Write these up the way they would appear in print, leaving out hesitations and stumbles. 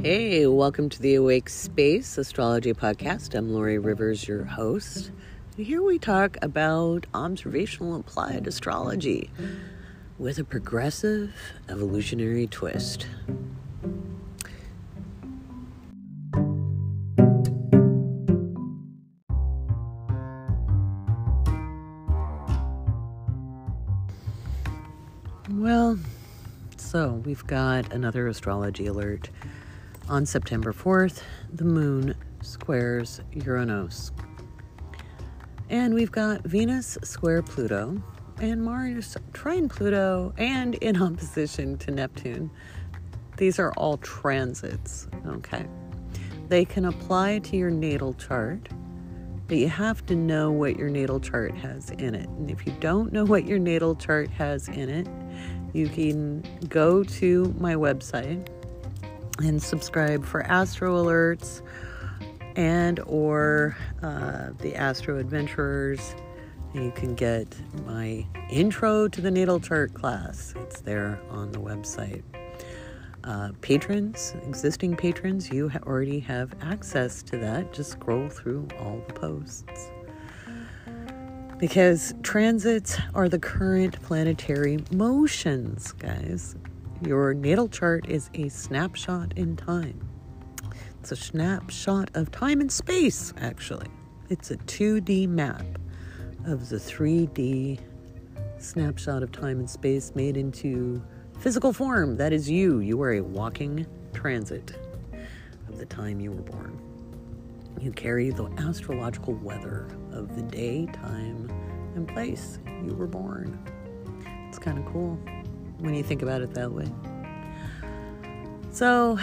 Hey, welcome to the Awake Space Astrology Podcast. I'm Lori Rivers, your host. And here we talk about observational applied astrology with a progressive evolutionary twist. Well, so we've got another astrology alert. On September 4th, the moon squares Uranus. And we've got Venus square Pluto and Mars trine Pluto and in opposition to Neptune. These are all transits, okay? They can apply to your natal chart, but you have to know what your natal chart has in it. And if you don't know what your natal chart has in it, you can go to my website and subscribe for Astro Alerts and or the Astro Adventurers. And you can get my Intro to the Natal Chart class. It's there on the website. Patrons, existing patrons, you already have access to that. Just scroll through all the posts. Because transits are the current planetary motions, guys. Your natal chart is a snapshot in time. It's a snapshot of time and space, actually. It's a 2D map of the 3D snapshot of time and space made into physical form. That is you. You are a walking transit of the time you were born. You carry the astrological weather of the day, time, and place you were born. It's kind of cool when you think about it that way. So,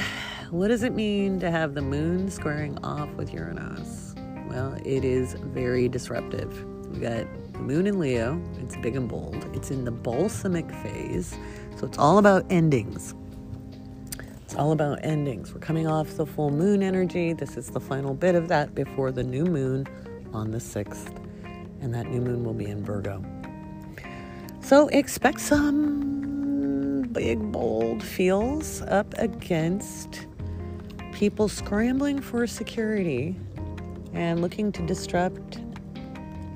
what does it mean to have the moon squaring off with Uranus? Well, it is very disruptive. We got the moon in Leo. It's big and bold. It's in the balsamic phase. So it's all about endings. It's all about endings. We're coming off the full moon energy. This is the final bit of that before the new moon on the 6th. And that new moon will be in Virgo. So expect some big, bold feels up against people scrambling for security and looking to disrupt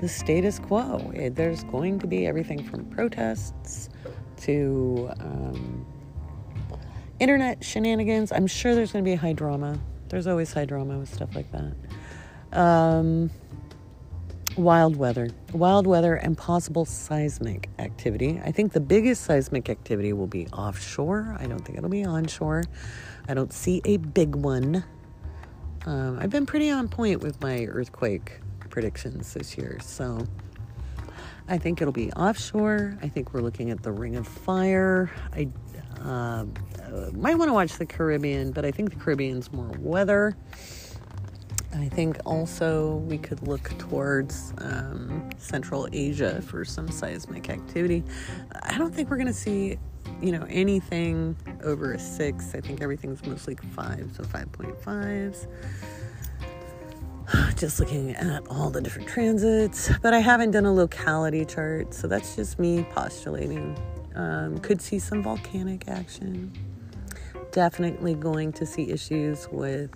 the status quo. There's going to be everything from protests to internet shenanigans. I'm sure there's going to be high drama. There's always high drama with stuff like that. Wild weather and possible seismic activity. I think the biggest seismic activity will be offshore. I don't think it'll be onshore. I don't see a big one. I've been pretty on point with my earthquake predictions this year, so I think it'll be offshore. I think we're looking at the Ring of Fire. I might want to watch the Caribbean, but I think the Caribbean's more weather. I think also we could look towards Central Asia for some seismic activity. I don't think we're going to see, anything over a 6. I think everything's mostly 5, so 5.5s. Just looking at all the different transits. But I haven't done a locality chart, so that's just me postulating. Could see some volcanic action. Definitely going to see issues with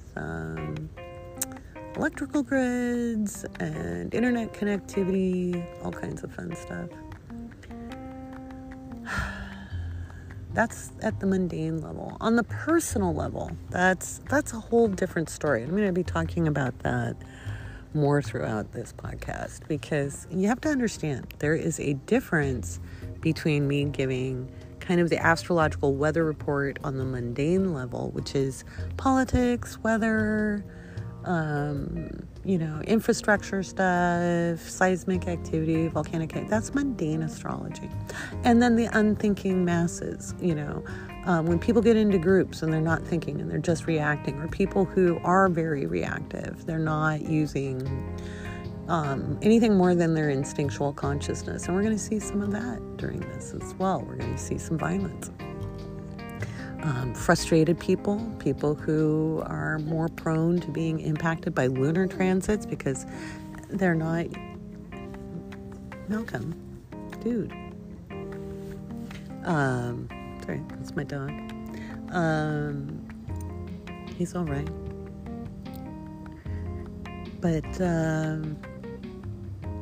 electrical grids and internet connectivity, all kinds of fun stuff. That's at the mundane level. On the personal level, that's a whole different story. I'm going to be talking about that more throughout this podcast because you have to understand there is a difference between me giving kind of the astrological weather report on the mundane level, which is politics, weather, infrastructure stuff, seismic activity, volcanic activity. That's mundane astrology. And then the unthinking masses, when people get into groups and they're not thinking and they're just reacting, or people who are very reactive, they're not using anything more than their instinctual consciousness. And we're going to see some of that during this as well. We're going to see some violence. Frustrated people who are more prone to being impacted by lunar transits because they're not... Malcolm, dude. Sorry, that's my dog. He's all right. But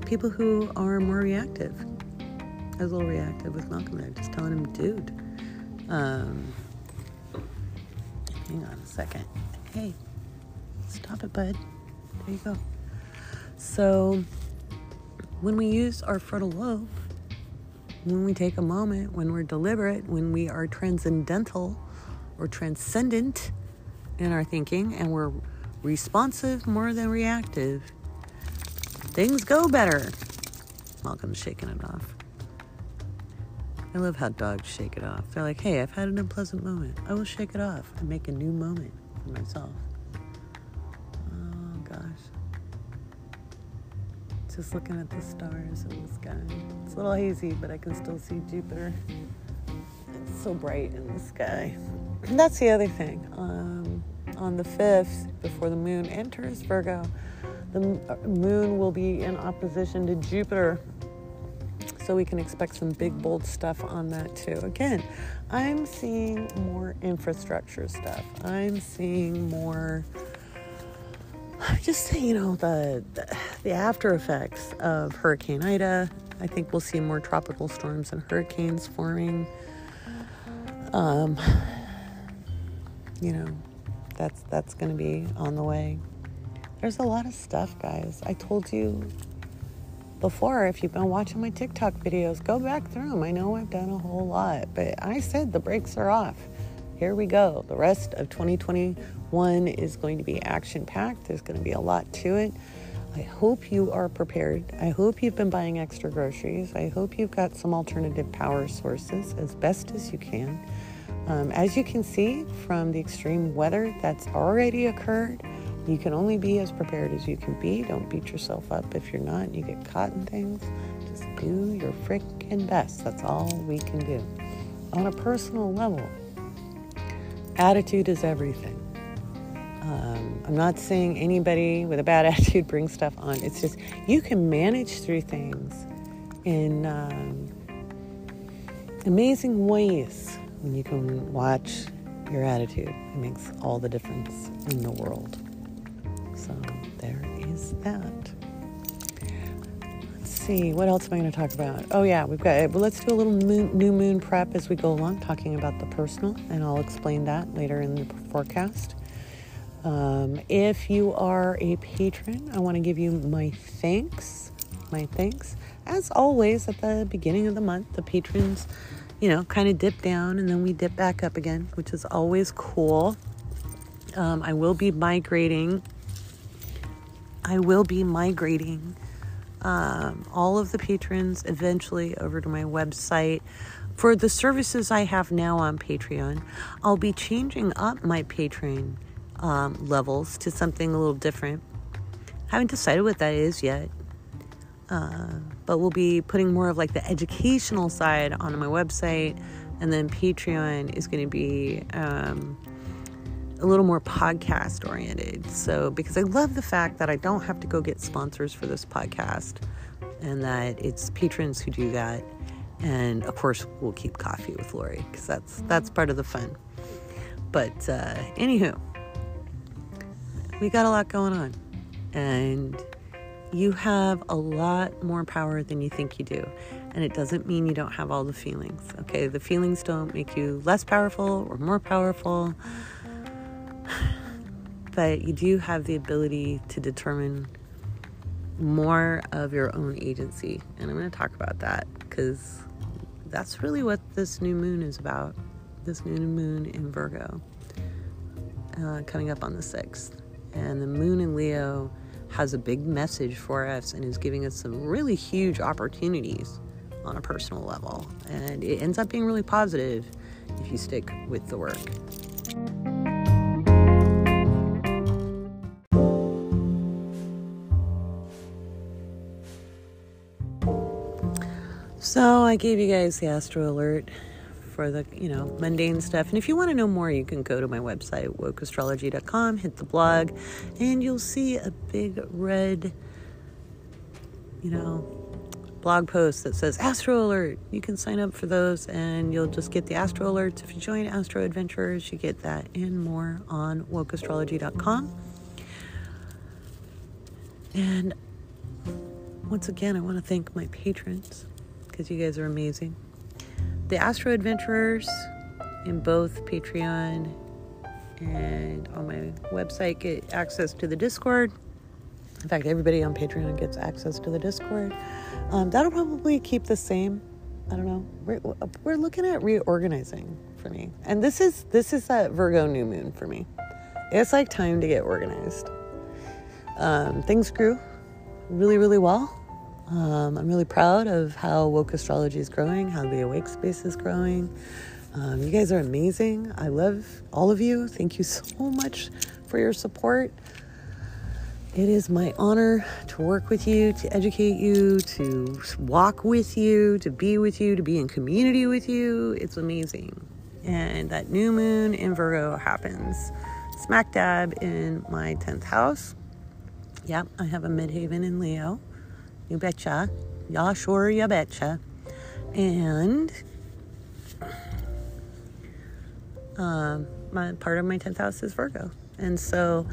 people who are more reactive. I was a little reactive with Malcolm there, just telling him, dude. Hang on a second. Hey, stop it, bud. There you go. So, when we use our frontal lobe, when we take a moment, when we're deliberate, when we are transcendental or transcendent in our thinking, and we're responsive more than reactive, things go better. Malcolm's shaking it off. I love how dogs shake it off. They're like, hey, I've had an unpleasant moment. I will shake it off and make a new moment for myself. Oh, gosh. Just looking at the stars in the sky. It's a little hazy, but I can still see Jupiter. It's so bright in the sky. And that's the other thing. On the 5th, before the moon enters Virgo, the moon will be in opposition to Jupiter. So we can expect some big, bold stuff on that too. Again, I'm seeing more infrastructure stuff. I'm seeing more, just, the after effects of Hurricane Ida. I think we'll see more tropical storms and hurricanes forming. That's going to be on the way. There's a lot of stuff, guys. I told you before, if you've been watching my TikTok videos, go back through them. I know I've done a whole lot, but I said the brakes are off. Here we go. The rest of 2021 is going to be action-packed. There's going to be a lot to it. I hope you are prepared. I hope you've been buying extra groceries. I hope you've got some alternative power sources as best as you can. As you can see from the extreme weather that's already occurred, you can only be as prepared as you can be. Don't beat yourself up if you're not and you get caught in things. Just do your frickin' best. That's all we can do. On a personal level, attitude is everything. I'm not saying anybody with a bad attitude brings stuff on. It's just you can manage through things in amazing ways when you can watch your attitude. It makes all the difference in the world. So there is that. Let's see, what else am I going to talk about? Oh yeah, let's do a little new moon prep as we go along, talking about the personal, and I'll explain that later in the forecast. If you are a patron, I want to give you my thanks. As always, at the beginning of the month, the patrons, kind of dip down and then we dip back up again, which is always cool. I will be migrating all of the patrons eventually over to my website. For the services I have now on Patreon, I'll be changing up my Patreon levels to something a little different. Haven't decided what that is yet. But we'll be putting more of like the educational side on my website, and then Patreon is going to be a little more podcast oriented. So, because I love the fact that I don't have to go get sponsors for this podcast, and that it's patrons who do that. And of course, we'll keep coffee with Lori because that's part of the fun. But anywho, we got a lot going on, and you have a lot more power than you think you do. And it doesn't mean you don't have all the feelings, okay? The feelings don't make you less powerful or more powerful. But you do have the ability to determine more of your own agency. And I'm going to talk about that because that's really what this new moon is about. This new moon in Virgo, coming up on the 6th. And the moon in Leo has a big message for us and is giving us some really huge opportunities on a personal level. And it ends up being really positive if you stick with the work. So I gave you guys the astro alert for the, mundane stuff. And if you want to know more, you can go to my website, wokeastrology.com, hit the blog, and you'll see a big red, blog post that says Astro Alert. You can sign up for those and you'll just get the Astro Alerts. If you join Astro Adventurers, you get that and more on wokeastrology.com. And once again, I want to thank my patrons because you guys are amazing. The Astro Adventurers in both Patreon and on my website get access to the Discord. In fact, everybody on Patreon gets access to the Discord. That'll probably keep the same. I don't know. We're looking at reorganizing for me. And this is that Virgo new moon for me. It's like time to get organized. Things grew really, really well. I'm really proud of how Woke Astrology is growing, how the Awake Space is growing. You guys are amazing. I love all of you. Thank you so much for your support. It is my honor to work with you, to educate you, to walk with you, to be with you, to be in community with you. It's amazing. And that new moon in Virgo happens smack dab in my 10th house. Yep, I have a midhaven in Leo. You betcha. Ya sure, ya betcha. And part of my 10th house is Virgo. And so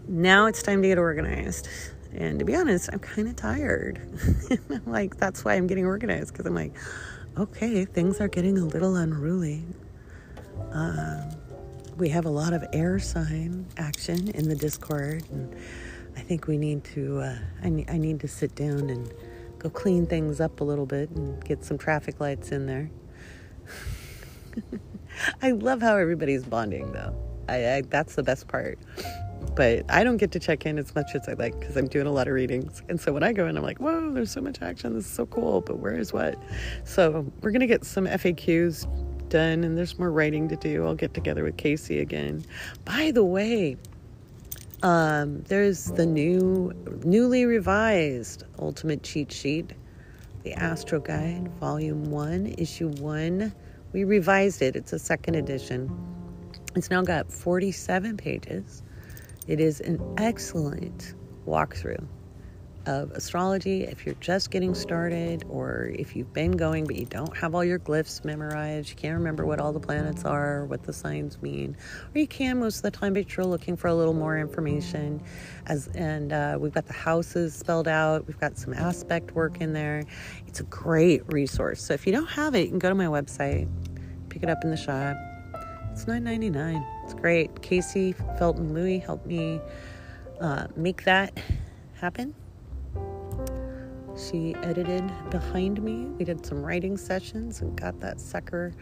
now it's time to get organized. And to be honest, I'm kind of tired. Like, that's why I'm getting organized, because I'm like, okay, things are getting a little unruly. We have a lot of air sign action in the Discord, and I think we need to, I need to sit down and go clean things up a little bit and get some traffic lights in there. I love how everybody's bonding, though. That's the best part. But I don't get to check in as much as I like because I'm doing a lot of readings. And so when I go in, I'm like, whoa, there's so much action. This is so cool. But where is what? So we're going to get some FAQs done, and there's more writing to do. I'll get together with Casey again. By the way, there's the newly revised Ultimate Cheat Sheet, the Astro Guide, Volume 1, Issue 1. We revised it. It's a second edition. It's now got 47 pages. It is an excellent walkthrough of astrology if you're just getting started, or if you've been going but you don't have all your glyphs memorized, you can't remember what all the planets are, what the signs mean, or you can most of the time but you're looking for a little more information. We've got the houses spelled out, we've got some aspect work in there. It's a great resource. So if you don't have it, you can go to my website, pick it up in the shop. It's $9.99. It's great. Casey Felton Louie helped me make that happen. She edited behind me. We did some writing sessions and got that sucker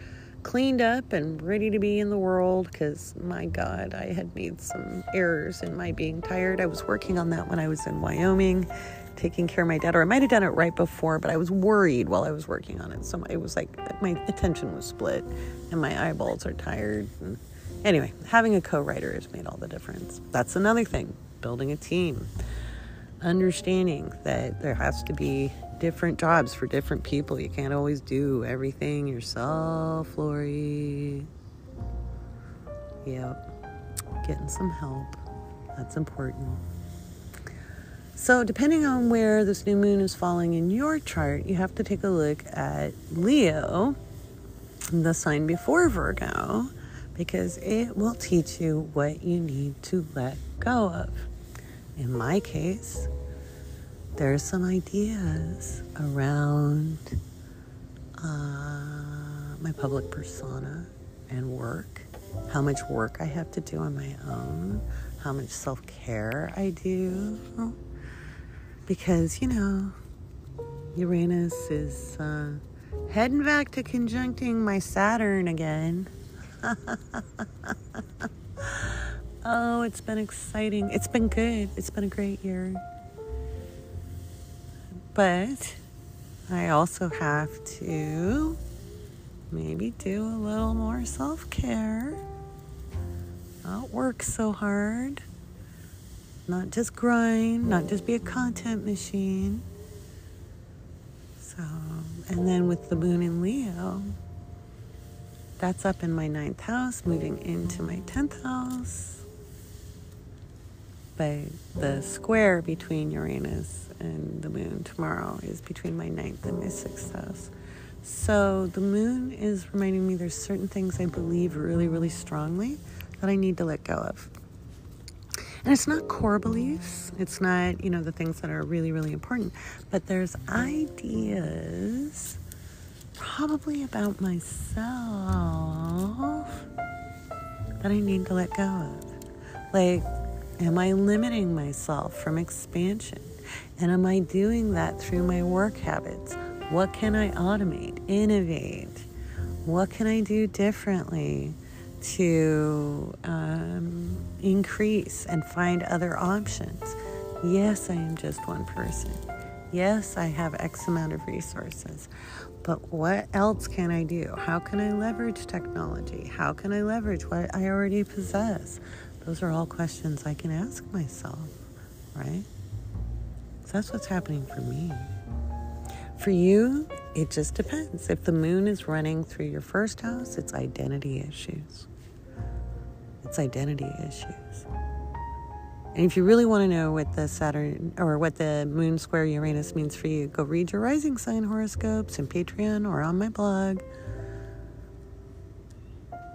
cleaned up and ready to be in the world, because, my God, I had made some errors in my being tired. I was working on that when I was in Wyoming, taking care of my dad, or I might have done it right before, but I was worried while I was working on it. So it was like my attention was split and my eyeballs are tired. And anyway, having a co-writer has made all the difference. That's another thing, building a team. Understanding that there has to be different jobs for different people. You can't always do everything yourself, Lori. Yep. Getting some help. That's important. So depending on where this new moon is falling in your chart, you have to take a look at Leo, the sign before Virgo, because it will teach you what you need to let go of. In my case, there are some ideas around my public persona and work, how much work I have to do on my own, how much self-care I do. Because, Uranus is heading back to conjuncting my Saturn again. Oh, it's been exciting. It's been good. It's been a great year. But I also have to maybe do a little more self-care. Not work so hard. Not just grind. Not just be a content machine. So, and then with the moon in Leo, that's up in my 9th house, moving into my 10th house. but the square between Uranus and the moon tomorrow is between my 9th and my 6th house. So the moon is reminding me there's certain things I believe really, really strongly that I need to let go of. And it's not core beliefs. It's not, the things that are really, really important. But there's ideas probably about myself that I need to let go of. Like, am I limiting myself from expansion? And am I doing that through my work habits? What can I automate, innovate? What can I do differently to increase and find other options? Yes, I am just one person. Yes, I have X amount of resources. But what else can I do? How can I leverage technology? How can I leverage what I already possess? Those are all questions I can ask myself, right? So that's what's happening for me. For you, it just depends. If the moon is running through your first house, it's identity issues. It's identity issues. And if you really want to know what the Saturn or what the moon square Uranus means for you, go read your rising sign horoscopes in Patreon or on my blog,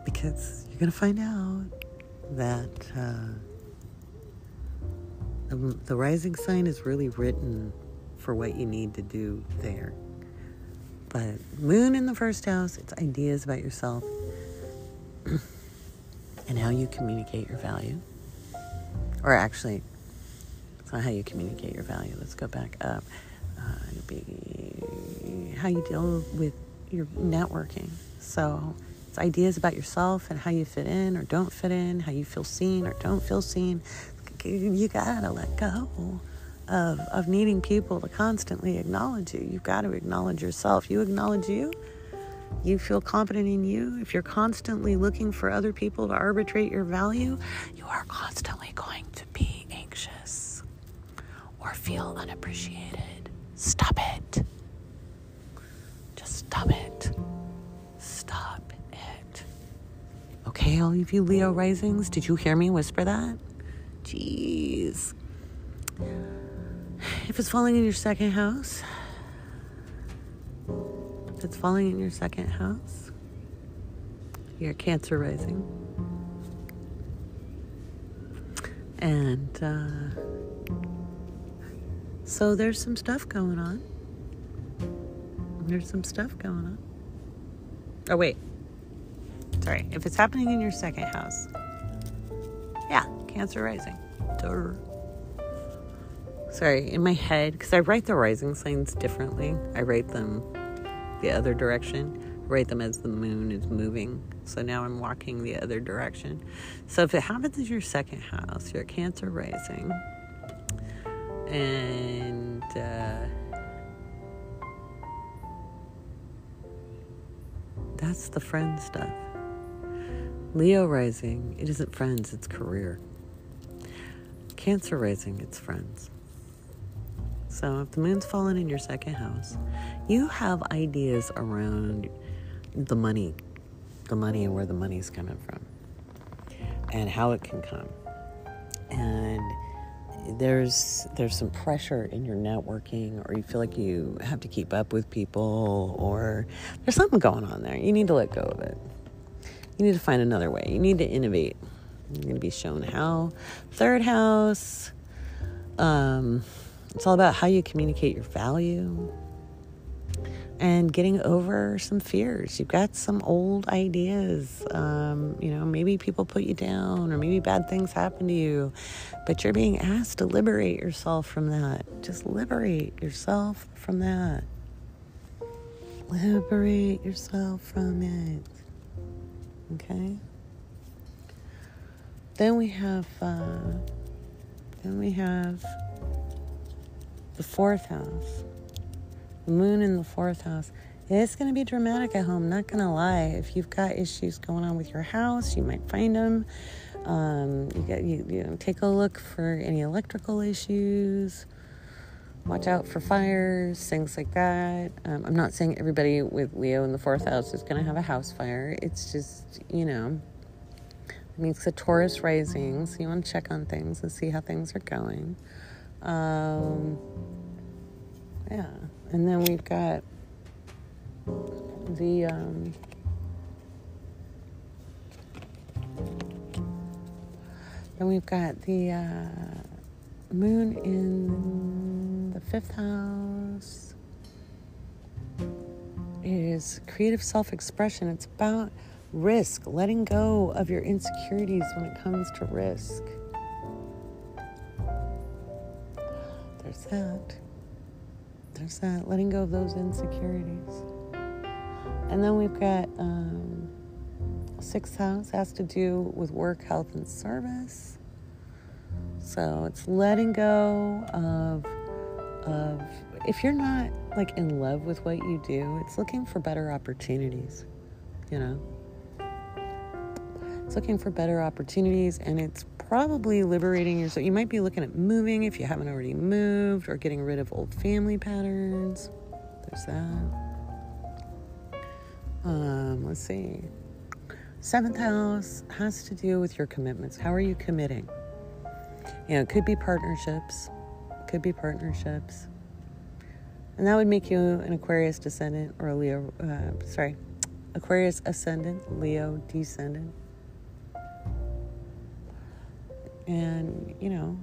because you're going to find out that the rising sign is really written for what you need to do there. But moon in the first house, it's ideas about yourself and how you communicate your value. Or actually, it's not how you communicate your value. Let's go back up. How you deal with your networking. So it's ideas about yourself and how you fit in or don't fit in, how you feel seen or don't feel seen. You gotta let go of needing people to constantly acknowledge you. You've got to acknowledge yourself. You acknowledge you. You feel confident in you. If you're constantly looking for other people to arbitrate your value, you are constantly going to be anxious or feel unappreciated. Stop it. Just stop it. Stop it. Okay, all of you Leo risings, did you hear me whisper that? Jeez. If it's falling in your second house, you're Cancer rising. And so there's some stuff going on. Oh, wait. Sorry. If it's happening in your second house, yeah, Cancer rising. Duh. Sorry, in my head, because I write the rising signs differently. I write them the other direction. I write them as the moon is moving. So now I'm walking the other direction. So if it happens in your second house, you're Cancer rising. And that's the friend stuff. Leo rising, it isn't friends, it's career. Cancer rising, it's friends. So if the moon's fallen in your second house, you have ideas around the money and where the money's coming from and how it can come. And there's some pressure in your networking, or you feel like you have to keep up with people, or there's something going on there. You need to let go of it. You need to find another way. You need to innovate. You're going to be shown how. Third house, it's all about how you communicate your value and getting over some fears. You've got some old ideas. Maybe people put you down, or maybe bad things happen to you, but you're being asked to liberate yourself from that. Just liberate yourself from that. Liberate yourself from it. Okay? Then we have the fourth house. The moon in the fourth house. It's going to be dramatic at home, not going to lie. If you've got issues going on with your house, you might find them. Take a look for any electrical issues. Watch out for fires, things like that. I'm not saying everybody with Leo in the fourth house is going to have a house fire. It's just, It means the Taurus rising, so you want to check on things and see how things are going. Yeah, and then we've got the moon in the 5th house. It is creative self-expression. It's about risk, letting go of your insecurities when it comes to risk. There's that, letting go of those insecurities. And then we've got 6th house, has to do with work, health, and service. So it's letting go of if you're not like in love with what you do, it's looking for better opportunities, you know. It's looking for better opportunities, and it's probably liberating yourself. You might be looking at moving if you haven't already moved, or getting rid of old family patterns. There's that. Let's see. 7th house has to do with your commitments. How are you committing? You know, it could be partnerships. And that would make you an Aquarius descendant or a Leo, Aquarius ascendant, Leo descendant. And, you know,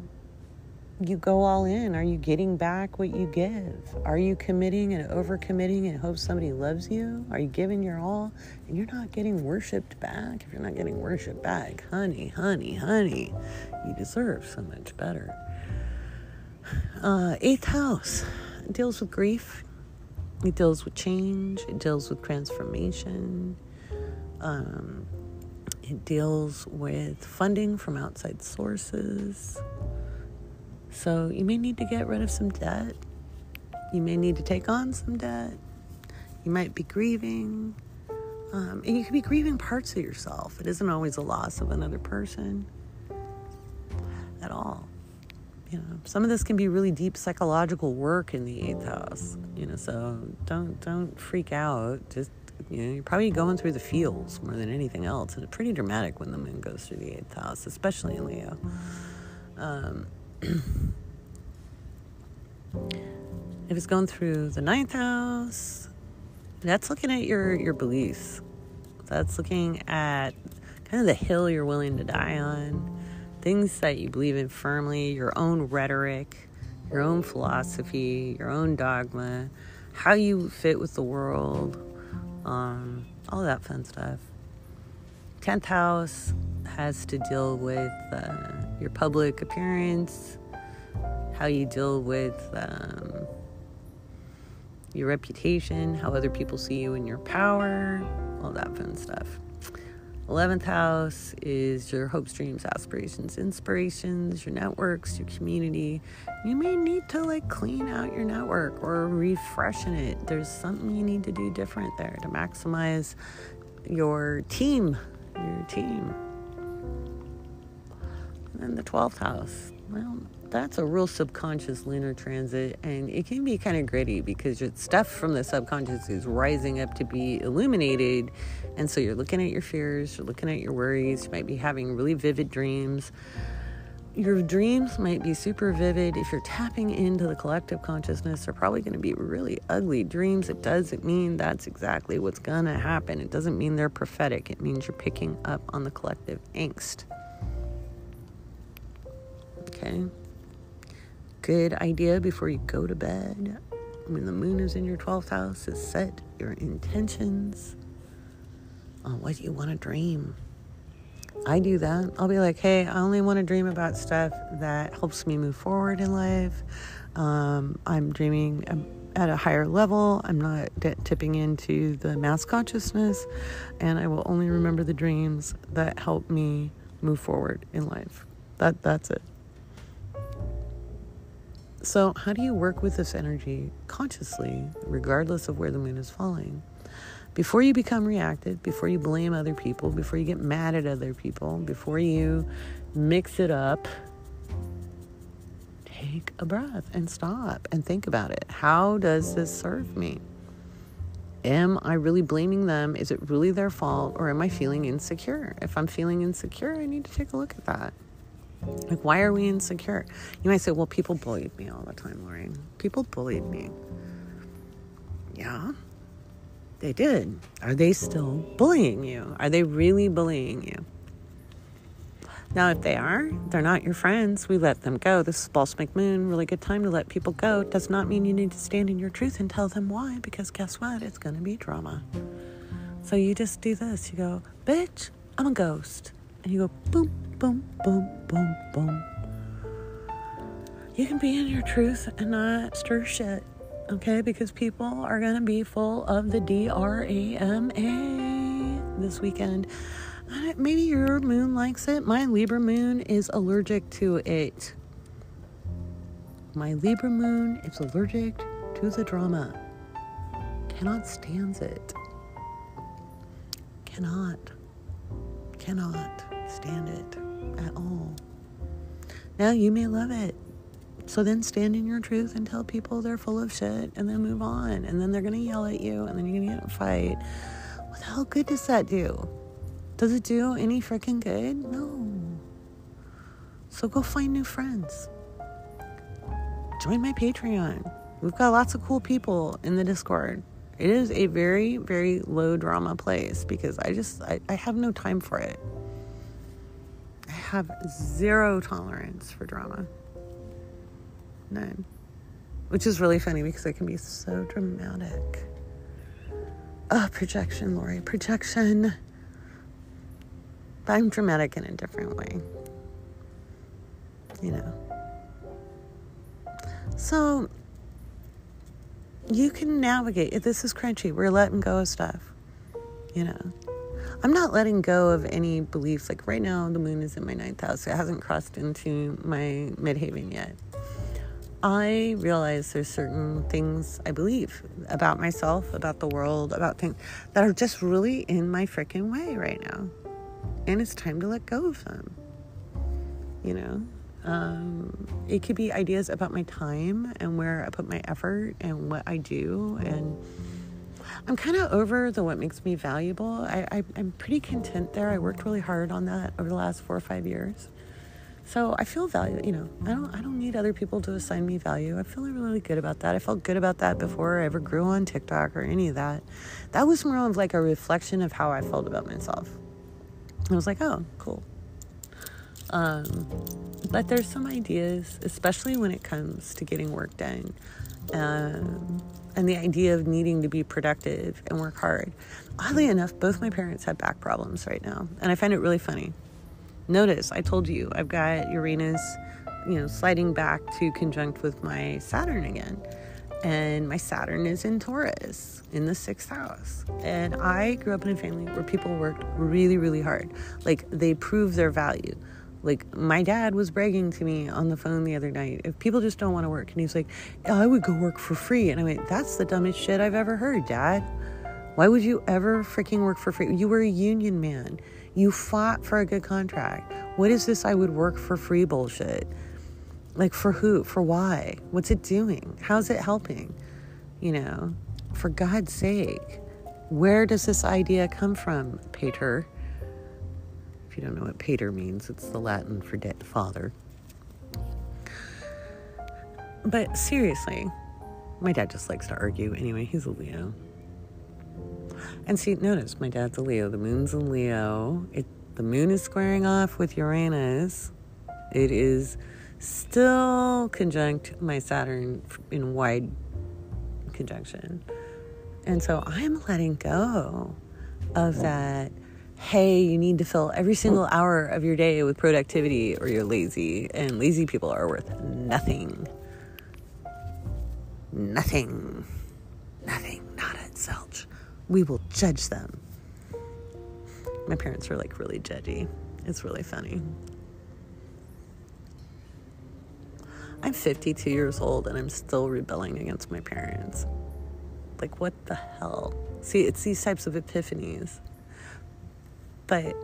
you go all in. Are you getting back what you give? Are you committing and overcommitting and hope somebody loves you? Are you giving your all and you're not getting worshipped back? If you're not getting worshipped back, honey, you deserve so much better. 8th house deals with grief. It deals with change. It deals with transformation. It deals with funding from outside sources. So you may need to get rid of some debt. You may need to take on some debt. You might be grieving. And you could be grieving parts of yourself. It isn't always a loss of another person at all. You know, some of this can be really deep psychological work in the 8th house. You know, so don't freak out. Just, you know, you're probably going through the feels more than anything else. And it's pretty dramatic when the moon goes through the 8th house, especially in Leo. If it's going through the 9th house, that's looking at your beliefs. That's looking at kind of the hill you're willing to die on, things that you believe in firmly, your own rhetoric, your own philosophy, your own dogma, how you fit with the world, all that fun stuff. 10th house has to deal with your public appearance, how you deal with your reputation, how other people see you in your power, all that fun stuff. 11th house is your hopes, dreams, aspirations, inspirations, your networks, your community. You may need to clean out your network or refreshen it. There's something you need to do different there to maximize your team. And then the 12th house. Well, that's a real subconscious lunar transit, and it can be kind of gritty because your stuff from the subconscious is rising up to be illuminated. And so you're looking at your fears, you're looking at your worries, you might be having really vivid dreams. Your dreams might be super vivid. If you're tapping into the collective consciousness, they're probably going to be really ugly dreams. It doesn't mean that's exactly what's going to happen. It doesn't mean they're prophetic. It means you're picking up on the collective angst. Okay? Good idea before you go to bed, when the moon is in your 12th house, is set your intentions on what you want to dream. I do that. I'll be like, hey, I only want to dream about stuff that helps me move forward in life. I'm dreaming at a higher level. I'm not tipping into the mass consciousness, and I will only remember the dreams that help me move forward in life. That's it. So how do you work with this energy consciously, regardless of where the moon is falling? Before you become reactive, before you blame other people, before you get mad at other people, before you mix it up, take a breath and stop and think about it. How does this serve me? Am I really blaming them? Is it really their fault? Or am I feeling insecure? If I'm feeling insecure, I need to take a look at that. Like, why are we insecure? You might say, well, people bullied me all the time, Lori. People bullied me. Yeah, they did. Are they still bullying you? Are they really bullying you? Now, if they are, they're not your friends. We let them go. This is Balsamic Moon, really good time to let people go. It does not mean you need to stand in your truth and tell them why, because guess what? It's going to be drama. So you just do this. You go, bitch, I'm a ghost. And you go, boom, boom, boom, boom, boom. You can be in your truth and not stir shit, okay? Because people are going to be full of the DRAMA this weekend. Maybe your moon likes it. My Libra moon is allergic to it. My Libra moon is allergic to the drama. Cannot stand it. Cannot stand it at all. Now, you may love it. So then stand in your truth and tell people they're full of shit and then move on. And then they're going to yell at you and then you're going to get in a fight. What the hell good does that do? Does it do any freaking good? No. So go find new friends. Join my Patreon. We've got lots of cool people in the Discord. It is a very, very low drama place because I have no time for it. I have zero tolerance for drama. None. Which is really funny because it can be so dramatic. Oh, projection, Lori. Projection. But I'm dramatic in a different way. You know. So, you can navigate. This is crunchy. We're letting go of stuff. You know. I'm not letting go of any beliefs. Like right now, the moon is in my 9th house. It hasn't crossed into my midhaven yet. I realize there's certain things I believe about myself, about the world, about things that are just really in my freaking way right now. And it's time to let go of them. You know? It could be ideas about my time and where I put my effort and what I do. And I'm kind of over the what makes me valuable. I'm pretty content there. I worked really hard on that over the last 4 or 5 years. So I feel value, you know, I don't need other people to assign me value. I feel really good about that. I felt good about that before I ever grew on TikTok or any of that. That was more of like a reflection of how I felt about myself. I was like, oh, cool. But there's some ideas, especially when it comes to getting work done, and the idea of needing to be productive and work hard. Oddly enough, both my parents have back problems right now, and I find it really funny. Notice, I told you, I've got Uranus, you know, sliding back to conjunct with my Saturn again. And my Saturn is in Taurus, in the 6th house. And I grew up in a family where people worked really, really hard. Like, they proved their value. Like, my dad was bragging to me on the phone the other night, if people just don't want to work. And he's like, I would go work for free. And I went, that's the dumbest shit I've ever heard, Dad. Why would you ever freaking work for free? You were a union man. You fought for a good contract. What is this I would work for free bullshit? Like, for who? For why? What's it doing? How's it helping? You know, for God's sake, where does this idea come from, Pater? If you don't know what Pater means, it's the Latin for father. But seriously, my dad just likes to argue. Anyway, he's a Leo. And see, notice, my dad's a Leo. The moon's a Leo. The moon is squaring off with Uranus. It is still conjunct my Saturn in wide conjunction. And so I'm letting go of that, hey, you need to fill every single hour of your day with productivity or you're lazy. And lazy people are worth nothing. Nothing. Nothing. Not at Zelch. We will judge them. My parents are like really judgy. It's really funny. I'm 52 years old and I'm still rebelling against my parents. Like, what the hell? See, it's these types of epiphanies. But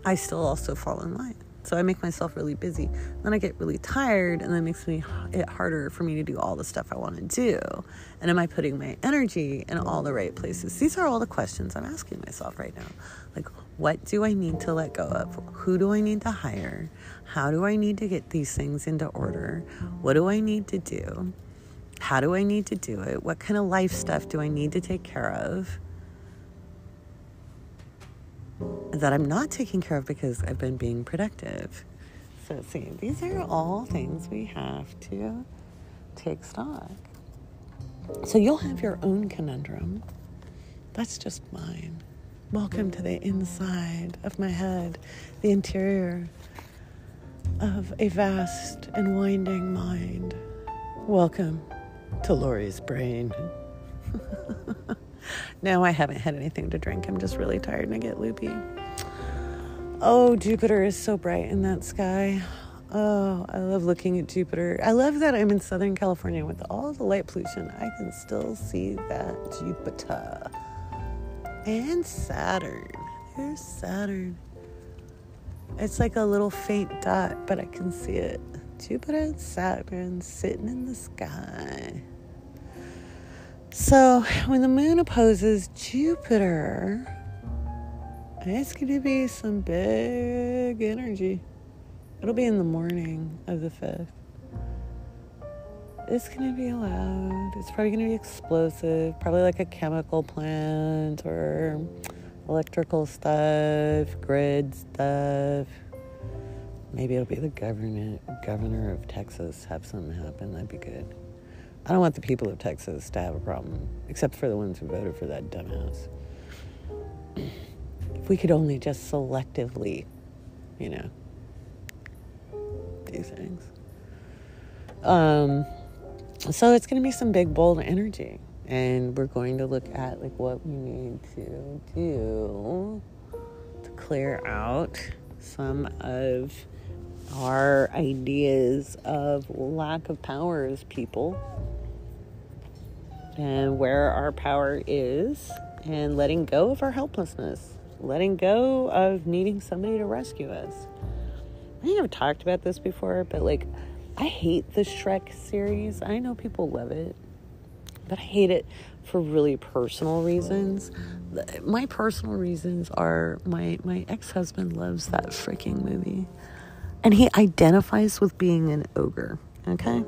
I still also fall in line. So I make myself really busy. Then I get really tired, and that makes it harder for me to do all the stuff I want to do. And am I putting my energy in all the right places? These are all the questions I'm asking myself right now. Like, what do I need to let go of? Who do I need to hire? How do I need to get these things into order? What do I need to do? How do I need to do it? What kind of life stuff do I need to take care of that I'm not taking care of because I've been being productive? So see, these are all things we have to take stock. So you'll have your own conundrum. That's just mine. Welcome to the inside of my head, the interior of a vast and winding mind. Welcome to Lori's brain. No, I haven't had anything to drink. I'm just really tired and I get loopy. Oh, Jupiter is so bright in that sky. Oh, I love looking at Jupiter. I love that I'm in Southern California with all the light pollution. I can still see that Jupiter. And Saturn. There's Saturn. It's like a little faint dot, but I can see it. Jupiter and Saturn sitting in the sky. So when the moon opposes Jupiter, it's going to be some big energy. It'll be in the morning of the 5th. It's going to be loud. It's probably going to be explosive. Probably like a chemical plant or electrical stuff, grid stuff. Maybe it'll be the governor of Texas have something happen. That'd be good. I don't want the people of Texas to have a problem, except for the ones who voted for that dumbass. If we could only just selectively, do things. So it's going to be some big, bold energy. And we're going to look at like what we need to do to clear out some of our ideas of lack of power as people, and where our power is, and letting go of our helplessness, letting go of needing somebody to rescue us. I think I've talked about this before, but like, I hate the Shrek series. I know people love it, but I hate it for really personal reasons. My personal reasons are my ex-husband loves that freaking movie. And he identifies with being an ogre, okay?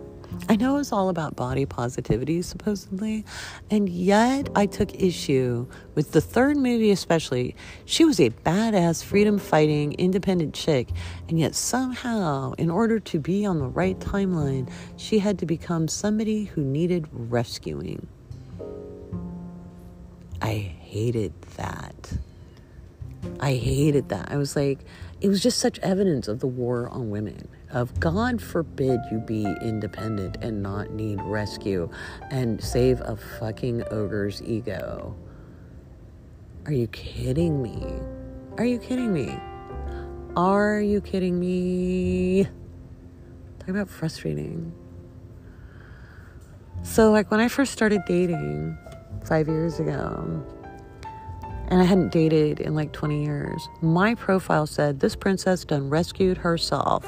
I know it's all about body positivity, supposedly, and yet I took issue with the third movie especially. She was a badass, freedom-fighting, independent chick, and yet somehow, in order to be on the right timeline, she had to become somebody who needed rescuing. I hated that. I was like, it was just such evidence of the war on women. Of God forbid you be independent and not need rescue and save a fucking ogre's ego. Are you kidding me? Are you kidding me? Are you kidding me? Talk about frustrating. So like when I first started dating 5 years ago, and I hadn't dated in like 20 years, my profile said, "This princess done rescued herself."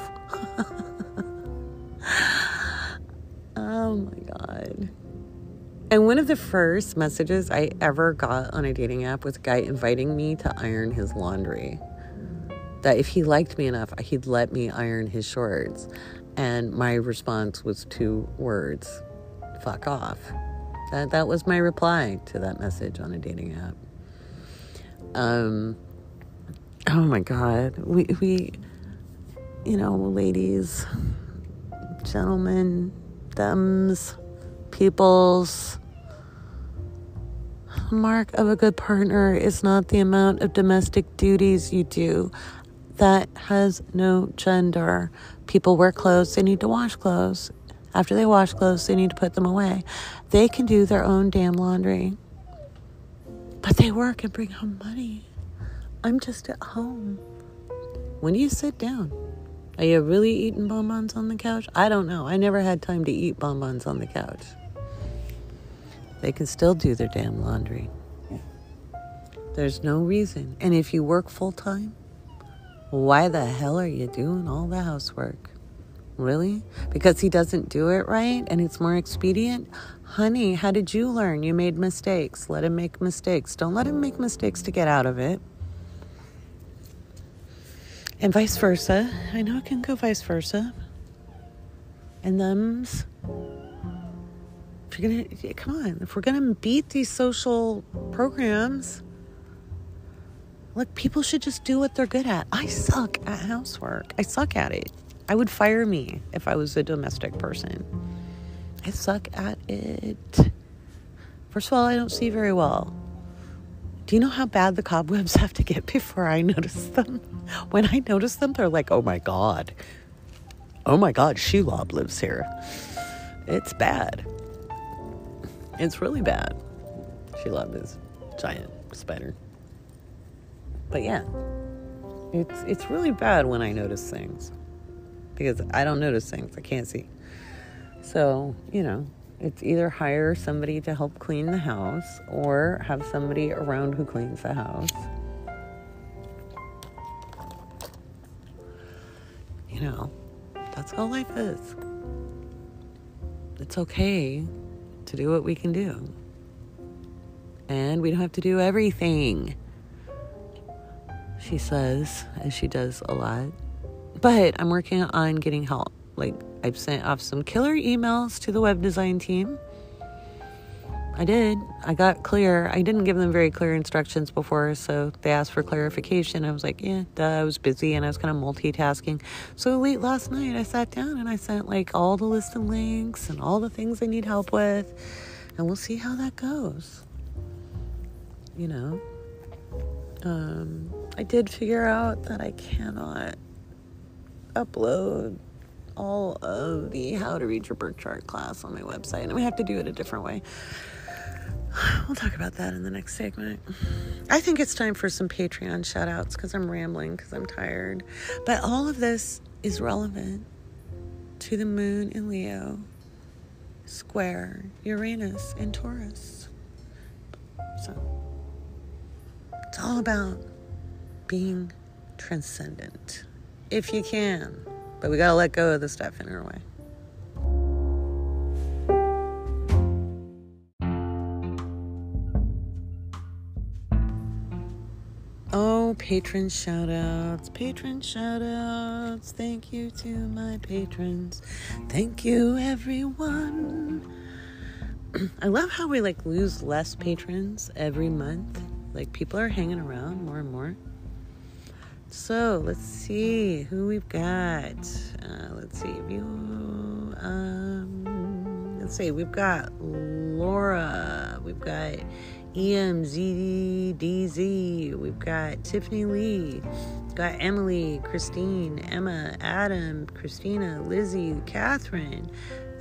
Oh my God. And one of the first messages I ever got on a dating app was a guy inviting me to iron his laundry. That if he liked me enough, he'd let me iron his shorts. And my response was 2 words: fuck off. That was my reply to that message on a dating app. Oh my God. We ladies, gentlemen, thems, peoples, the mark of a good partner is not the amount of domestic duties you do. That has no gender. People wear clothes, they need to wash clothes. After they wash clothes, they need to put them away. They can do their own damn laundry. But they work and bring home money. I'm just at home. When do you sit down? Are you really eating bonbons on the couch? I don't know. I never had time to eat bonbons on the couch. They can still do their damn laundry. There's no reason. And if you work full time, Why the hell are you doing all the housework? Really? Because he doesn't do it right and it's more expedient? Honey, how did you learn? You made mistakes. Let him make mistakes. Don't let him make mistakes to get out of it. And vice versa. I know it can go vice versa. And thems. If we're gonna beat these social programs, look, people should just do what they're good at. I suck at housework. I suck at it. I would fire me if I was a domestic person. I suck at it. First of all, I don't see very well. Do you know how bad the cobwebs have to get before I notice them? When I notice them, they're like, oh my God, Shelob lives here. It's bad. It's really bad. Shelob is a giant spider. But yeah, it's really bad when I notice things. Because I don't notice things. I can't see. So, it's either hire somebody to help clean the house or have somebody around who cleans the house. That's how life is. It's okay to do what we can do. And we don't have to do everything, she says, as she does a lot. But I'm working on getting help. I've sent off some killer emails to the web design team. I did. I got clear. I didn't give them very clear instructions before, so they asked for clarification. I was like, yeah, duh, I was busy and I was kind of multitasking. So late last night, I sat down and I sent all the list of links and all the things I need help with, and we'll see how that goes. I did figure out that I cannot upload all of the How to Read Your Birth Chart class on my website, and we have to do it a different way. We'll talk about that in the next segment. I think it's time for some Patreon shout outs because I'm rambling because I'm tired. But all of this is relevant to the moon in Leo, square Uranus in Taurus. So it's all about being transcendent, if you can. But we gotta let go of the stuff in our way. Oh, patron shout-outs. Thank you to my patrons. Thank you, everyone. I love how we lose less patrons every month. People are hanging around more and more. So let's see who we've got. We've got Laura. We've got EMZDZ. We've got Tiffany Lee. We've got Emily, Christine, Emma, Adam, Christina, Lizzie, Catherine,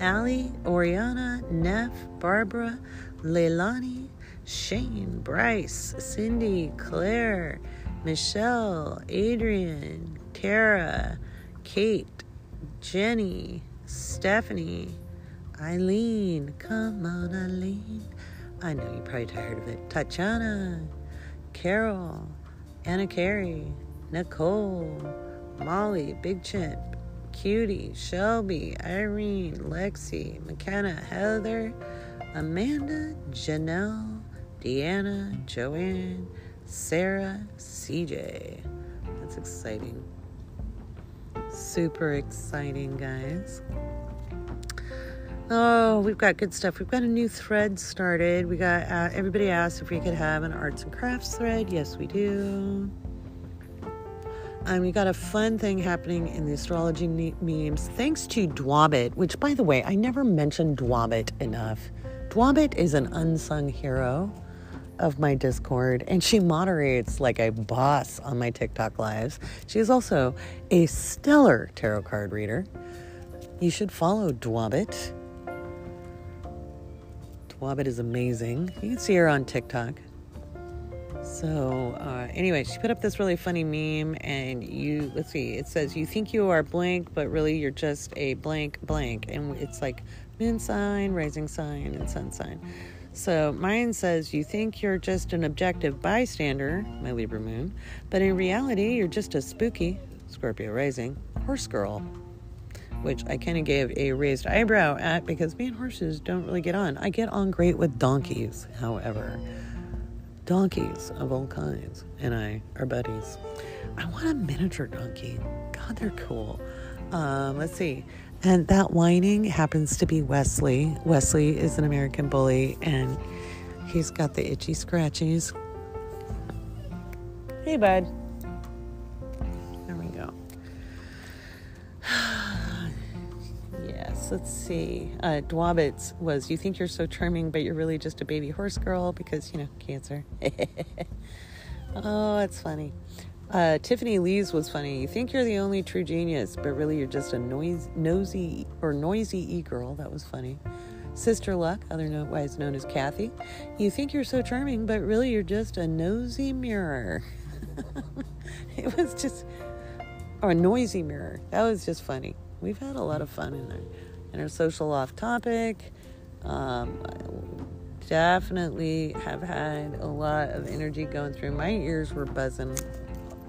Allie, Oriana, Neff, Barbara, Leilani, Shane, Bryce, Cindy, Claire, Michelle, Adrian, Tara, Kate, Jenny, Stephanie, Eileen. Come on, Eileen. I know you're probably tired of it. Tatiana, Carol, Anna Carey, Nicole, Molly, Big Chimp, Cutie, Shelby, Irene, Lexi, McKenna, Heather, Amanda, Janelle, Deanna, Joanne, Sarah, CJ. That's exciting. Super exciting, guys. Oh, we've got good stuff. We've got a new thread started. We got everybody asked if we could have an arts and crafts thread. Yes, we do. We got a fun thing happening in the astrology memes thanks to Dwabit, which, by the way, I never mentioned Dwabit enough. Dwabit is an unsung hero of my Discord, and she moderates like a boss on my TikTok lives. She is also a stellar tarot card reader. You should follow Dwabit. Dwabit is amazing. You can see her on TikTok. So anyway, she put up this really funny meme, and let's see, it says, you think you are blank, but really you're just a blank blank. And it's like moon sign, rising sign, and sun sign. So mine says, you think you're just an objective bystander, my Libra moon, but in reality, you're just a spooky, Scorpio rising, horse girl, which I kind of gave a raised eyebrow at because me and horses don't really get on. I get on great with donkeys, however. Donkeys of all kinds and I are buddies. I want a miniature donkey. God, they're cool. Let's see. And that whining happens to be Wesley. Wesley is an American bully, and he's got the itchy scratchies. Hey, bud. There we go. Yes, let's see. Dwabitz was, you think you're so charming, but you're really just a baby horse girl because, Cancer. Oh, that's funny. Tiffany Lee's was funny. You think you're the only true genius, but really you're just a noisy e-girl. That was funny. Sister Luck, otherwise known as Kathy. You think you're so charming, but really you're just a nosy mirror. It was just, or a noisy mirror. That was just funny. We've had a lot of fun in our social off topic. Definitely have had a lot of energy going through. My ears were buzzing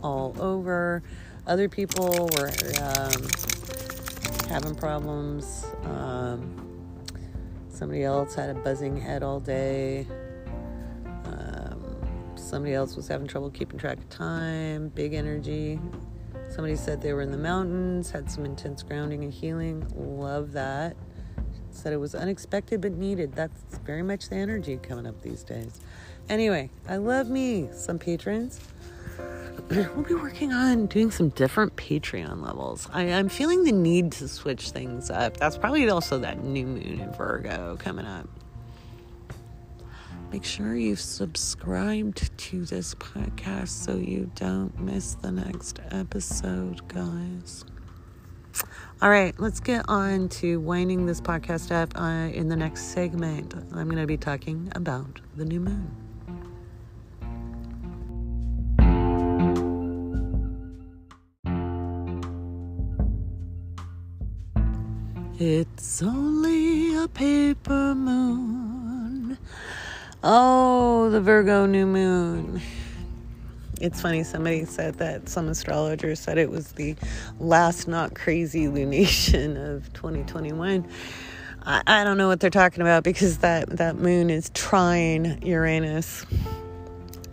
all over. Other people were having problems. Somebody else had a buzzing head all day. Somebody else was having trouble keeping track of time. Big energy. Somebody said they were in the mountains, had some intense grounding and healing. Love that. Said it was unexpected but needed. That's very much the energy coming up these days. Anyway, I love me some patrons. We'll be working on doing some different Patreon levels. I'm feeling the need to switch things up. That's probably also that new moon in Virgo coming up. Make sure you've subscribed to this podcast so you don't miss the next episode, guys. All right, let's get on to winding this podcast up. In the next segment, I'm going to be talking about the new moon. It's only a paper moon. Oh, the Virgo new moon. It's funny, somebody said that, some astrologer said it was the last not crazy lunation of 2021. I don't know what they're talking about because that moon is trine Uranus.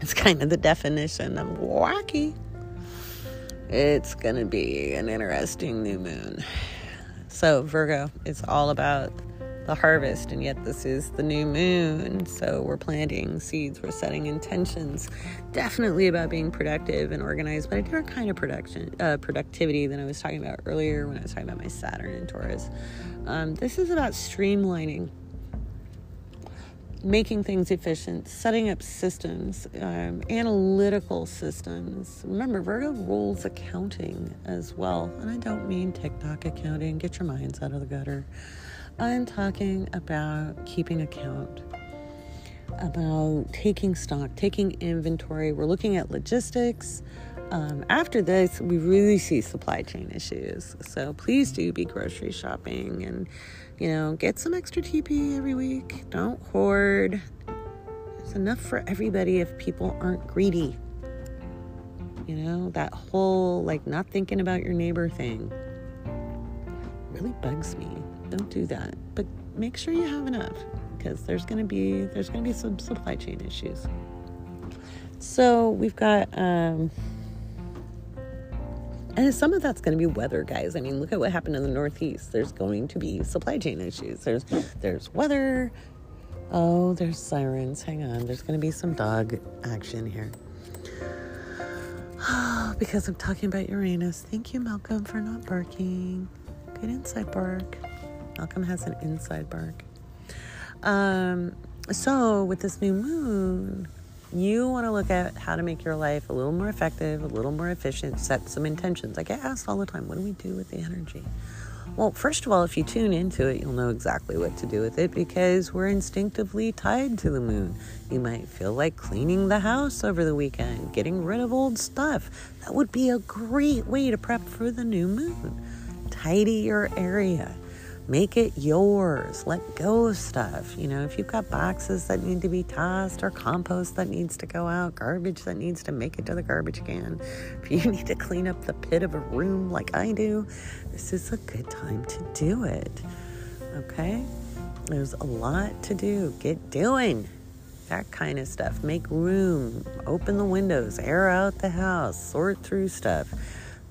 It's kind of the definition of wacky. It's going to be an interesting new moon. So Virgo, it's all about the harvest, and yet this is the new moon. So we're planting seeds, we're setting intentions. Definitely about being productive and organized, but a different kind of productivity than I was talking about earlier when I was talking about my Saturn in Taurus. This is about streamlining, making things efficient, setting up systems, analytical systems. Remember, Virgo rules accounting as well. And I don't mean TikTok accounting. Get your minds out of the gutter. I'm talking about keeping account, about taking stock, taking inventory. We're looking at logistics. After this, we really see supply chain issues. So please do be grocery shopping and, get some extra TP every week. Don't hoard. It's enough for everybody if people aren't greedy. That whole, not thinking about your neighbor thing really bugs me. Don't do that. But make sure you have enough because there's going to be some supply chain issues. So we've got, and some of that's going to be weather, guys. I mean, look at what happened in the Northeast. There's going to be supply chain issues. There's weather. Oh, there's sirens. Hang on. There's going to be some dog action here. Oh, because I'm talking about Uranus. Thank you, Malcolm, for not barking. Good inside bark. Malcolm has an inside bark. So with this new moon, you want to look at how to make your life a little more effective, a little more efficient, set some intentions. I get asked all the time, what do we do with the energy? Well, first of all, if you tune into it, you'll know exactly what to do with it because we're instinctively tied to the moon. You might feel like cleaning the house over the weekend, getting rid of old stuff. That would be a great way to prep for the new moon. Tidy your area. Make it yours. Let go of stuff. If you've got boxes that need to be tossed, or compost that needs to go out, garbage that needs to make it to the garbage can, if you need to clean up the pit of a room like I do, this is a good time to do it. Okay? There's a lot to do. Get doing. That kind of stuff. Make room. Open the windows. Air out the house. Sort through stuff.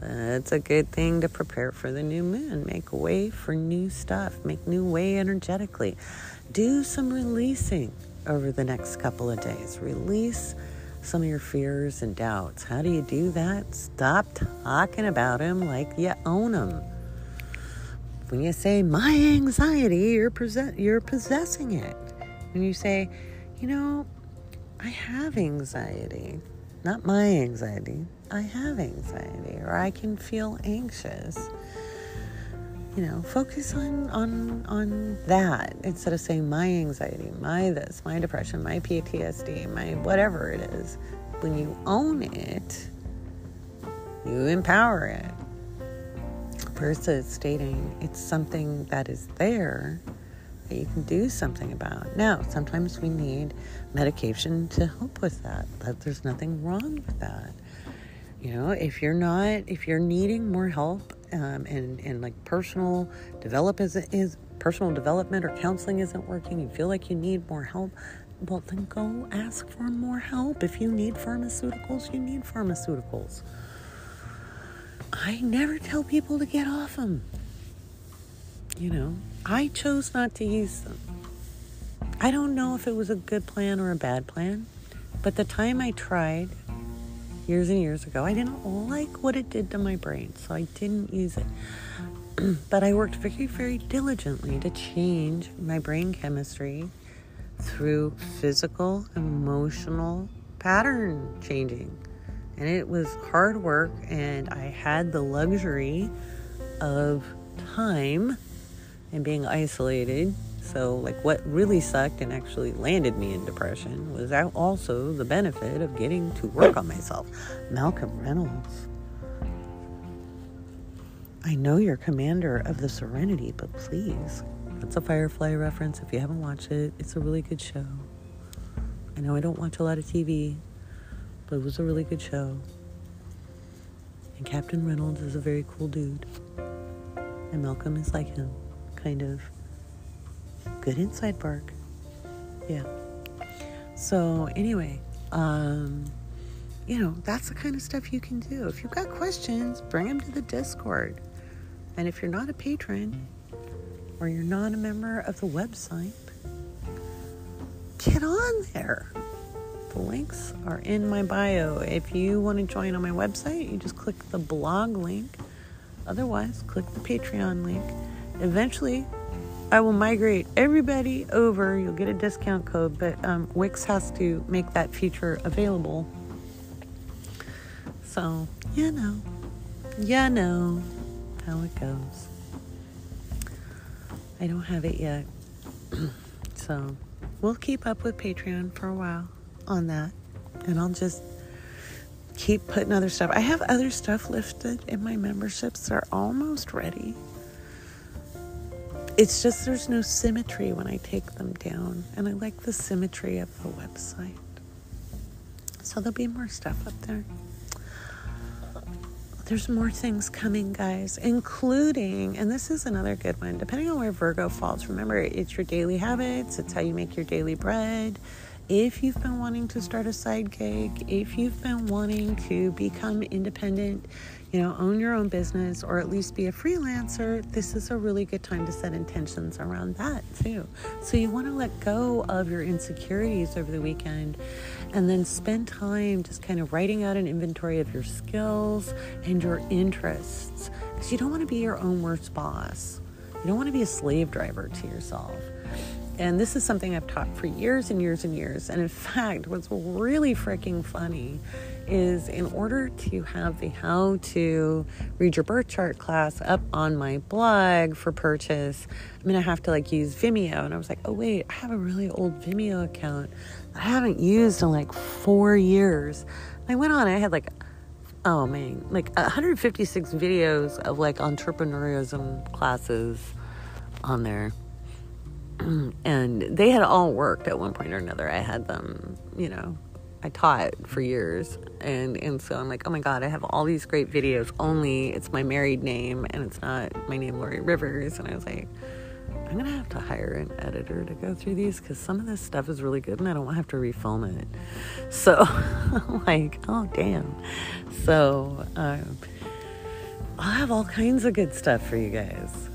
It's a good thing to prepare for the new moon. Make way for new stuff. Make new way energetically. Do some releasing over the next couple of days. Release some of your fears and doubts. How do you do that? Stop talking about them like you own them. When you say, my anxiety, you're possessing it. When you say, I have anxiety. Not my anxiety. I have anxiety, or I can feel anxious. Focus on that instead of saying my anxiety, my this, my depression, my PTSD, my whatever it is. When you own it, you empower it. Versus stating it's something that is there that you can do something about. Now, sometimes we need medication to help with that. There's nothing wrong with that. If you're needing more help, and like personal development or counseling isn't working, you feel like you need more help, well, then go ask for more help. If you need pharmaceuticals, you need pharmaceuticals. I never tell people to get off them. I chose not to use them. I don't know if it was a good plan or a bad plan, but the time I tried years and years ago, I didn't like what it did to my brain, so I didn't use it. But I worked very, very diligently to change my brain chemistry through physical, emotional pattern changing. And it was hard work, and I had the luxury of time and being isolated. So, what really sucked and actually landed me in depression was also the benefit of getting to work on myself. Malcolm Reynolds. I know you're commander of the Serenity, but please. That's a Firefly reference. If you haven't watched it, it's a really good show. I know I don't watch a lot of TV, but it was a really good show. And Captain Reynolds is a very cool dude. And Malcolm is like him, kind of. Good inside bark. Yeah. So anyway, that's the kind of stuff you can do. If you've got questions, bring them to the Discord. And if you're not a patron or you're not a member of the website, get on there. The links are in my bio. If you want to join on my website, you just click the blog link. Otherwise, click the Patreon link. Eventually, I will migrate everybody over. You'll get a discount code, but Wix has to make that feature available. So, you know how it goes. I don't have it yet. So, we'll keep up with Patreon for a while on that. And I'll just keep putting other stuff. I have other stuff listed in my memberships. They're almost ready. It's just there's no symmetry when I take them down. And I like the symmetry of the website. So there'll be more stuff up there. There's more things coming, guys, including, and this is another good one, depending on where Virgo falls. Remember, it's your daily habits. It's how you make your daily bread. If you've been wanting to start a side gig, if you've been wanting to become independent, own your own business, or at least be a freelancer, this is a really good time to set intentions around that too. So you want to let go of your insecurities over the weekend and then spend time just kind of writing out an inventory of your skills and your interests, because you don't want to be your own worst boss. You don't want to be a slave driver to yourself. And this is something I've taught for years and years and years. And in fact, what's really freaking funny is, in order to have the How to Read Your Birth Chart class up on my blog for purchase, I'm going to have to use Vimeo. And I was like, oh wait, I have a really old Vimeo account that I haven't used in 4 years. And I went on, I had 156 videos of entrepreneurism classes on there. And they had all worked at one point or another. I had them, I taught for years. And so I'm like, oh my God, I have all these great videos, only it's my married name and it's not my name, Lori Rivers. And I was like, I'm going to have to hire an editor to go through these because some of this stuff is really good and I don't want to have to refilm it. So I'm like, oh, damn. So I'll have all kinds of good stuff for you guys.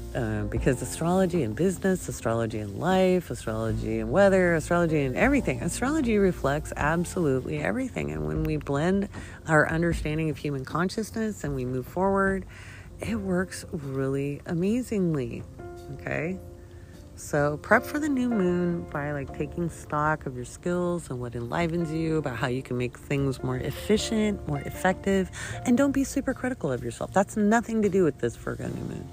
Because astrology and business, astrology and life, astrology and weather, astrology and everything. Astrology reflects absolutely everything. And when we blend our understanding of human consciousness and we move forward, it works really amazingly. Okay? So prep for the new moon by taking stock of your skills and what enlivens you, about how you can make things more efficient, more effective, and don't be super critical of yourself. That's nothing to do with this Virgo new moon.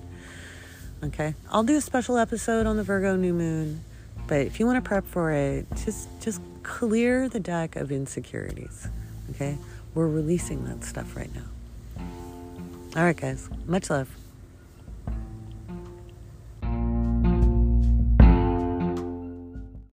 Okay, I'll do a special episode on the Virgo new moon, but if you want to prep for it, just clear the deck of insecurities. Okay, we're releasing that stuff right now. All right, guys, much love.